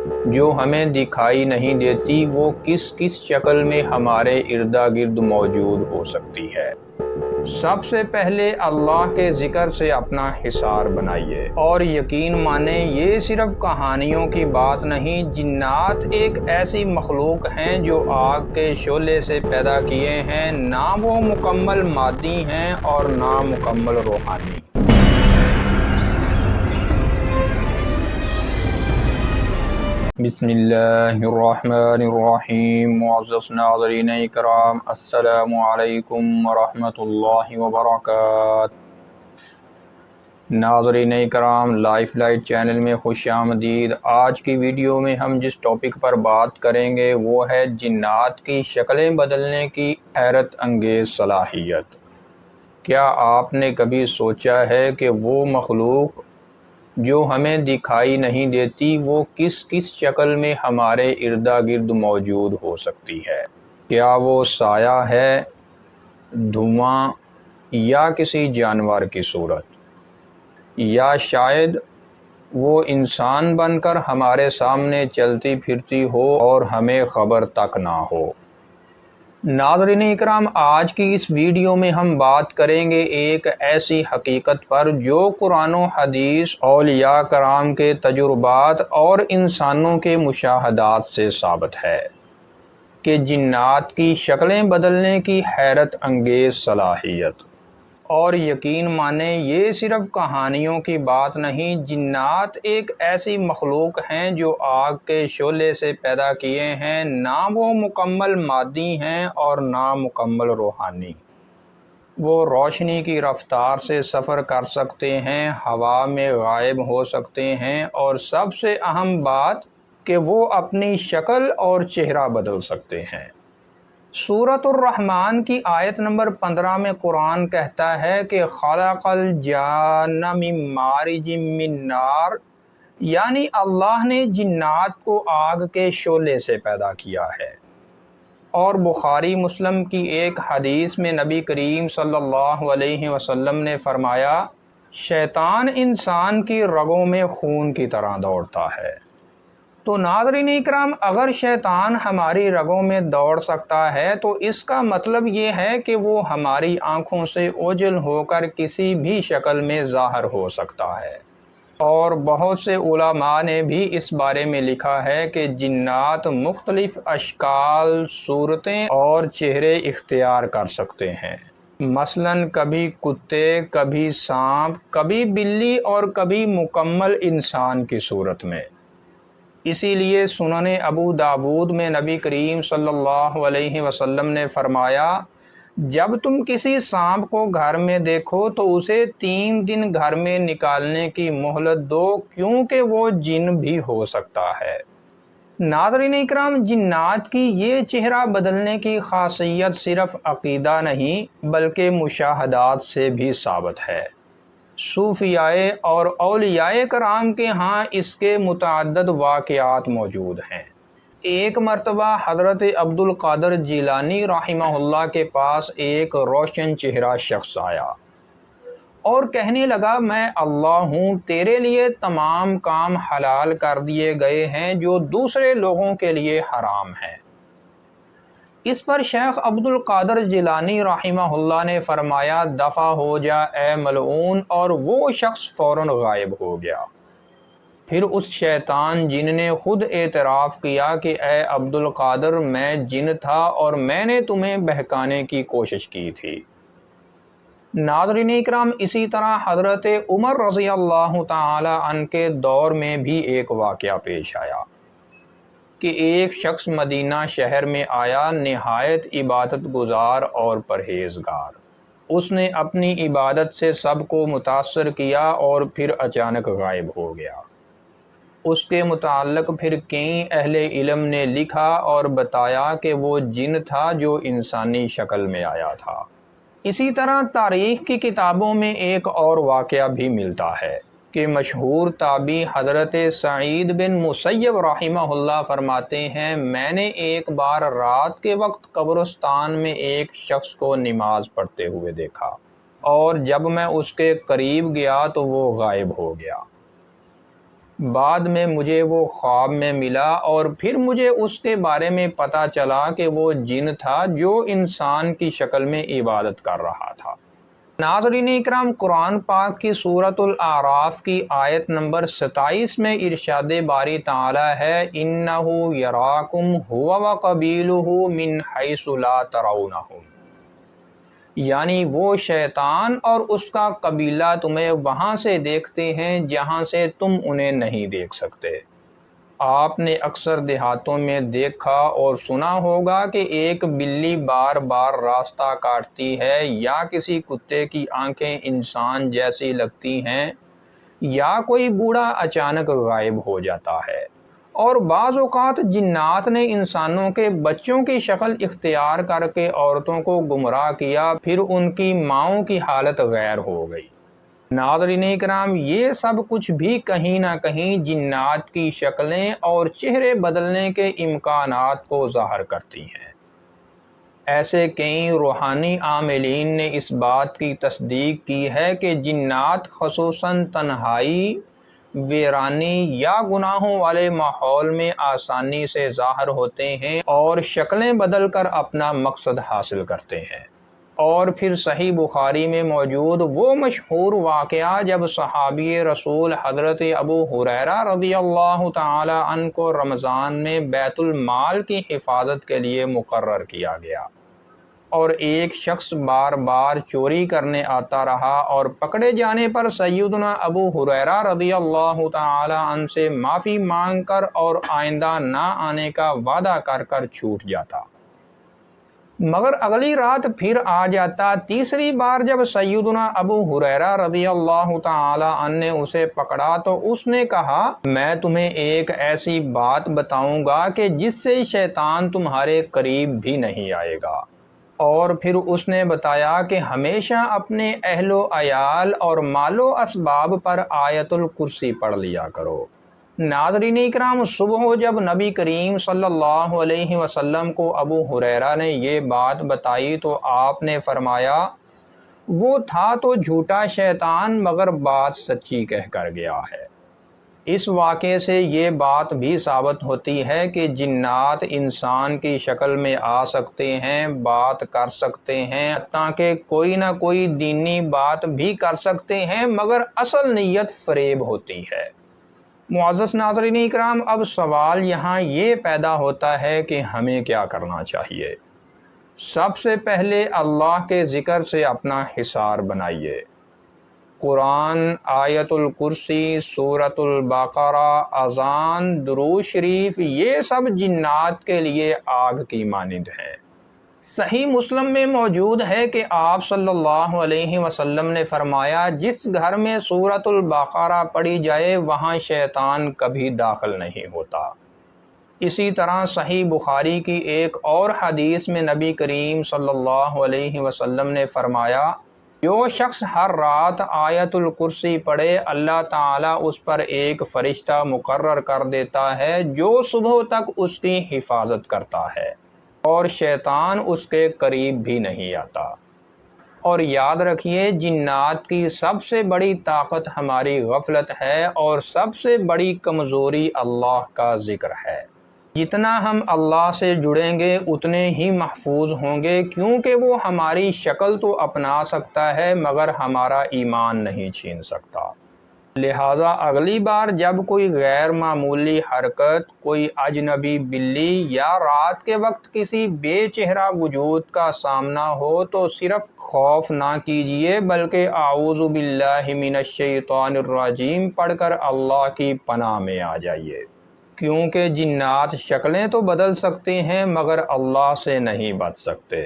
جو ہمیں دکھائی نہیں دیتی وہ کس کس شکل میں ہمارے اردا گرد موجود ہو سکتی ہے۔ سب سے پہلے اللہ کے ذکر سے اپنا حصار بنائیے اور یقین مانیں یہ صرف کہانیوں کی بات نہیں، جنات ایک ایسی مخلوق ہیں جو آگ کے شعلے سے پیدا کیے ہیں، نہ وہ مکمل مادی ہیں اور نہ مکمل روحانی۔ بسم اللہ الرحمن الرحیم۔ معزز ناظرین کرام، السلام علیکم ورحمۃ اللہ وبرکاتہ۔ ناظرین کرام، لائف لائٹ چینل میں خوش آمدید۔ آج کی ویڈیو میں ہم جس ٹاپک پر بات کریں گے وہ ہے جنات کی شکلیں بدلنے کی حیرت انگیز صلاحیت۔ کیا آپ نے کبھی سوچا ہے کہ وہ مخلوق جو ہمیں دکھائی نہیں دیتی وہ کس کس شکل میں ہمارے اردا گرد موجود ہو سکتی ہے؟ کیا وہ سایہ ہے، دھواں، یا کسی جانور کی صورت، یا شاید وہ انسان بن کر ہمارے سامنے چلتی پھرتی ہو اور ہمیں خبر تک نہ ہو؟ ناظرین اکرام، آج کی اس ویڈیو میں ہم بات کریں گے ایک ایسی حقیقت پر جو قرآن و حدیث، اولیاء کرام کے تجربات اور انسانوں کے مشاہدات سے ثابت ہے کہ جنات کی شکلیں بدلنے کی حیرت انگیز صلاحیت۔ اور یقین مانیں یہ صرف کہانیوں کی بات نہیں، جنات ایک ایسی مخلوق ہیں جو آگ کے شعلے سے پیدا کیے ہیں، نہ وہ مکمل مادی ہیں اور نہ مکمل روحانی۔ وہ روشنی کی رفتار سے سفر کر سکتے ہیں، ہوا میں غائب ہو سکتے ہیں، اور سب سے اہم بات کہ وہ اپنی شکل اور چہرہ بدل سکتے ہیں۔ سورۃ الرحمن کی آیت نمبر 15 میں قرآن کہتا ہے کہ خلق الجان من مارج من نار، یعنی اللہ نے جنات کو آگ کے شعلے سے پیدا کیا ہے۔ اور بخاری مسلم کی ایک حدیث میں نبی کریم صلی اللہ علیہ وسلم نے فرمایا، شیطان انسان کی رگوں میں خون کی طرح دوڑتا ہے۔ تو ناظرین اکرام، اگر شیطان ہماری رگوں میں دوڑ سکتا ہے تو اس کا مطلب یہ ہے کہ وہ ہماری آنکھوں سے اوجھل ہو کر کسی بھی شکل میں ظاہر ہو سکتا ہے۔ اور بہت سے علماء نے بھی اس بارے میں لکھا ہے کہ جنات مختلف اشکال، صورتیں اور چہرے اختیار کر سکتے ہیں، مثلاً کبھی کتے، کبھی سانپ، کبھی بلی اور کبھی مکمل انسان کی صورت میں۔ اسی لیے سنن ابو داود میں نبی کریم صلی اللہ علیہ وسلم نے فرمایا، جب تم کسی سانپ کو گھر میں دیکھو تو اسے 3 دن گھر میں نکالنے کی مہلت دو، کیونکہ وہ جن بھی ہو سکتا ہے۔ ناظرین اکرام، جنات کی یہ چہرہ بدلنے کی خاصیت صرف عقیدہ نہیں بلکہ مشاہدات سے بھی ثابت ہے۔ صوفیاء اور اولیاء کرام کے ہاں اس کے متعدد واقعات موجود ہیں۔ ایک مرتبہ حضرت عبد القادر جیلانی رحمہ اللہ کے پاس ایک روشن چہرہ شخص آیا اور کہنے لگا، میں اللہ ہوں، تیرے لیے تمام کام حلال کر دیے گئے ہیں جو دوسرے لوگوں کے لیے حرام ہیں۔ اس پر شیخ عبد القادر جیلانی رحمہ اللہ نے فرمایا، دفع ہو جا اے ملعون، اور وہ شخص فوراً غائب ہو گیا۔ پھر اس شیطان جن نے خود اعتراف کیا کہ اے عبد القادر، میں جن تھا اور میں نے تمہیں بہکانے کی کوشش کی تھی۔ ناظرین اکرام، اسی طرح حضرت عمر رضی اللہ تعالی عنہ کے دور میں بھی ایک واقعہ پیش آیا کہ ایک شخص مدینہ شہر میں آیا، نہایت عبادت گزار اور پرہیزگار۔ اس نے اپنی عبادت سے سب کو متاثر کیا اور پھر اچانک غائب ہو گیا۔ اس کے متعلق پھر کئی اہل علم نے لکھا اور بتایا کہ وہ جن تھا جو انسانی شکل میں آیا تھا۔ اسی طرح تاریخ کی کتابوں میں ایک اور واقعہ بھی ملتا ہے کہ مشہور تابعی حضرت سعید بن مسیب رحمہ اللہ فرماتے ہیں، میں نے ایک بار رات کے وقت قبرستان میں ایک شخص کو نماز پڑھتے ہوئے دیکھا، اور جب میں اس کے قریب گیا تو وہ غائب ہو گیا۔ بعد میں مجھے وہ خواب میں ملا اور پھر مجھے اس کے بارے میں پتہ چلا کہ وہ جن تھا جو انسان کی شکل میں عبادت کر رہا تھا۔ ناظرین اکرام، قرآن پاک کی سورۃ الاعراف کی آیت نمبر 27 میں ارشاد باری تعالی ہے، اِنَّهُ يَرَاكُمْ هُوَ وَقَبِيلُهُ مِنْ حَيْثُ لَا تَرَوْنَهُمْ، یعنی وہ شیطان اور اس کا قبیلہ تمہیں وہاں سے دیکھتے ہیں جہاں سے تم انہیں نہیں دیکھ سکتے۔ آپ نے اکثر دیہاتوں میں دیکھا اور سنا ہوگا کہ ایک بلی بار بار راستہ کاٹتی ہے، یا کسی کتے کی آنکھیں انسان جیسی لگتی ہیں، یا کوئی بوڑھا اچانک غائب ہو جاتا ہے، اور بعض اوقات جنات نے انسانوں کے بچوں کی شکل اختیار کر کے عورتوں کو گمراہ کیا، پھر ان کی ماؤں کی حالت غیر ہو گئی۔ ناظرین اکرام، یہ سب کچھ بھی کہیں نہ کہیں جنات کی شکلیں اور چہرے بدلنے کے امکانات کو ظاہر کرتی ہیں۔ ایسے کئی روحانی عاملین نے اس بات کی تصدیق کی ہے کہ جنات خصوصاً تنہائی، ویرانی یا گناہوں والے ماحول میں آسانی سے ظاہر ہوتے ہیں اور شکلیں بدل کر اپنا مقصد حاصل کرتے ہیں۔ اور پھر صحیح بخاری میں موجود وہ مشہور واقعہ جب صحابی رسول حضرت ابو ہریرہ رضی اللہ تعالی عنہ کو رمضان میں بیت المال کی حفاظت کے لیے مقرر کیا گیا، اور ایک شخص بار بار چوری کرنے آتا رہا، اور پکڑے جانے پر سیدنا ابو ہریرہ رضی اللہ تعالی عنہ سے معافی مانگ کر اور آئندہ نہ آنے کا وعدہ کر کر چھوٹ جاتا، مگر اگلی رات پھر آ جاتا۔ تیسری بار جب سیدنا ابو ہریرہ رضی اللہ تعالی عنہ نے اسے پکڑا تو اس نے کہا، میں تمہیں ایک ایسی بات بتاؤں گا کہ جس سے شیطان تمہارے قریب بھی نہیں آئے گا۔ اور پھر اس نے بتایا کہ ہمیشہ اپنے اہل و عیال اور مال و اسباب پر آیت الکرسی پڑھ لیا کرو۔ ناظرین اکرام، صبح جب نبی کریم صلی اللہ علیہ وسلم کو ابو ہریرہ نے یہ بات بتائی تو آپ نے فرمایا، وہ تھا تو جھوٹا شیطان مگر بات سچی کہہ کر گیا ہے۔ اس واقعے سے یہ بات بھی ثابت ہوتی ہے کہ جنات انسان کی شکل میں آ سکتے ہیں، بات کر سکتے ہیں، تاکہ کوئی نہ کوئی دینی بات بھی کر سکتے ہیں، مگر اصل نیت فریب ہوتی ہے۔ معزز ناظرین اکرام، اب سوال یہاں یہ پیدا ہوتا ہے کہ ہمیں کیا کرنا چاہیے۔ سب سے پہلے اللہ کے ذکر سے اپنا حصار بنائیے۔ قرآن، آیت الکرسی، سورۃ البقرہ، اذان، درود شریف، یہ سب جنات کے لیے آگ کی مانند ہیں۔ صحیح مسلم میں موجود ہے کہ آپ صلی اللہ علیہ وسلم نے فرمایا، جس گھر میں سورۃ البقرہ پڑھی جائے وہاں شیطان کبھی داخل نہیں ہوتا۔ اسی طرح صحیح بخاری کی ایک اور حدیث میں نبی کریم صلی اللہ علیہ وسلم نے فرمایا، جو شخص ہر رات آیت الکرسی پڑھے، اللہ تعالیٰ اس پر ایک فرشتہ مقرر کر دیتا ہے جو صبح تک اس کی حفاظت کرتا ہے، اور شیطان اس کے قریب بھی نہیں آتا۔ اور یاد رکھیے، جنات کی سب سے بڑی طاقت ہماری غفلت ہے، اور سب سے بڑی کمزوری اللہ کا ذکر ہے۔ جتنا ہم اللہ سے جڑیں گے اتنے ہی محفوظ ہوں گے، کیونکہ وہ ہماری شکل تو اپنا سکتا ہے مگر ہمارا ایمان نہیں چھین سکتا۔ لہٰذا اگلی بار جب کوئی غیر معمولی حرکت، کوئی اجنبی بلی یا رات کے وقت کسی بے چہرہ وجود کا سامنا ہو تو صرف خوف نہ کیجیے بلکہ اعوذ باللہ من الشیطان الرجیم پڑھ کر اللہ کی پناہ میں آ جائیے، کیونکہ جنات شکلیں تو بدل سکتے ہیں مگر اللہ سے نہیں بچ سکتے۔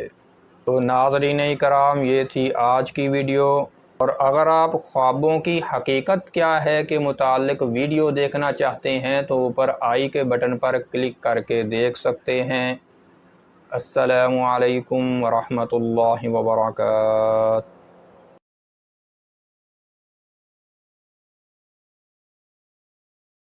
تو ناظرین کرام، یہ تھی آج کی ویڈیو، اور اگر آپ خوابوں کی حقیقت کیا ہے کے متعلق ویڈیو دیکھنا چاہتے ہیں تو اوپر آئی کے بٹن پر کلک کر کے دیکھ سکتے ہیں۔ السلام علیکم ورحمۃ اللہ وبرکاتہ۔